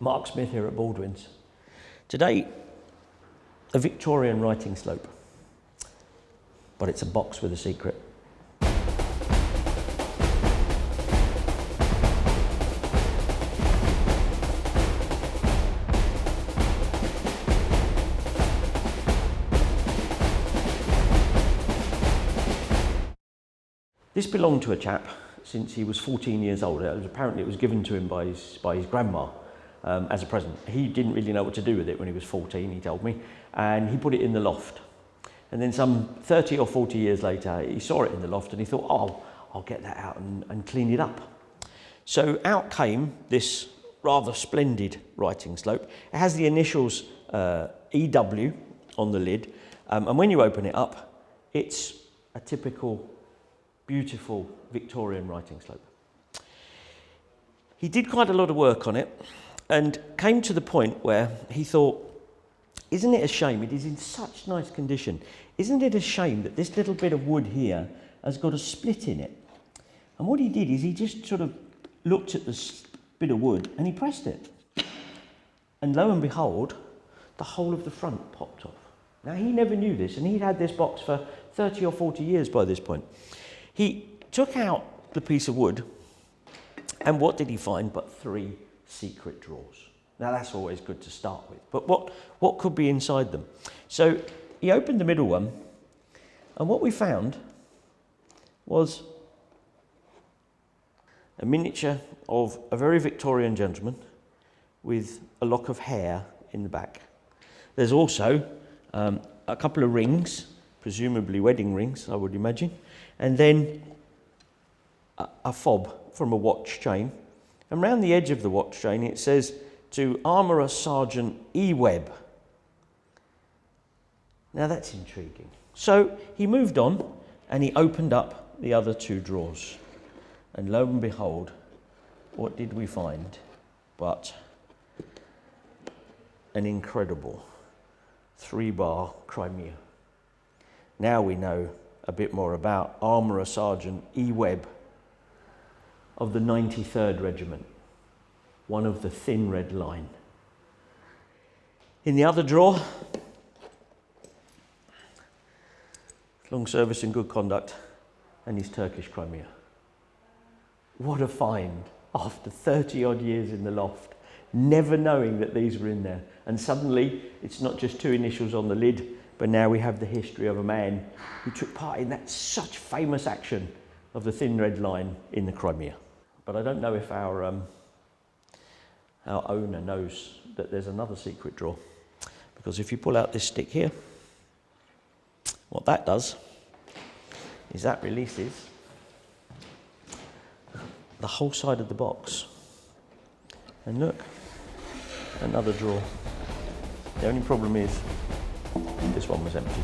Mark Smith here at Baldwins. Today, a Victorian writing slope, but it's a box with a secret. This belonged to a chap since he was 14 years old. Apparently it was given to him by his grandma as a present. He didn't really know what to do with it when he was 14, he told me, and he put it in the loft. And then some 30 or 40 years later, he saw it in the loft and he thought, oh, I'll get that out and clean it up. So out came this rather splendid writing slope. It has the initials EW on the lid, and when you open it up, it's a typical beautiful Victorian writing slope. He did quite a lot of work on it and came to the point where he thought, isn't it a shame, it is in such nice condition, isn't it a shame that this little bit of wood here has got a split in it? And what he did is he just sort of looked at this bit of wood and he pressed it. And lo and behold, the whole of the front popped off. Now he never knew this, and he'd had this box for 30 or 40 years by this point. He took out the piece of wood, and what did he find but 3 secret drawers? Now that's always good to start with, but what could be inside them? So he opened the middle one, and what we found was a miniature of a very Victorian gentleman with a lock of hair in the back. There's also a couple of rings, presumably wedding rings, I would imagine, and then a fob from a watch chain. And round the edge of the watch chain it says, to Armourer Sergeant Webb. Now that's intriguing. So he moved on and he opened up the other 2 drawers. And lo and behold, what did we find but an incredible 3-bar Crimea. Now we know a bit more about Armourer Sergeant Webb of the 93rd Regiment, one of the thin red line. In the other drawer, long service and good conduct, and his Turkish Crimea. What a find after 30 odd years in the loft, never knowing that these were in there. And suddenly it's not just 2 initials on the lid, but now we have the history of a man who took part in that such famous action of the thin red line in the Crimea. But I don't know if our owner knows that there's another secret drawer, because if you pull out this stick here, what that does is that releases the whole side of the box. And look, another drawer. The only problem is this one was empty.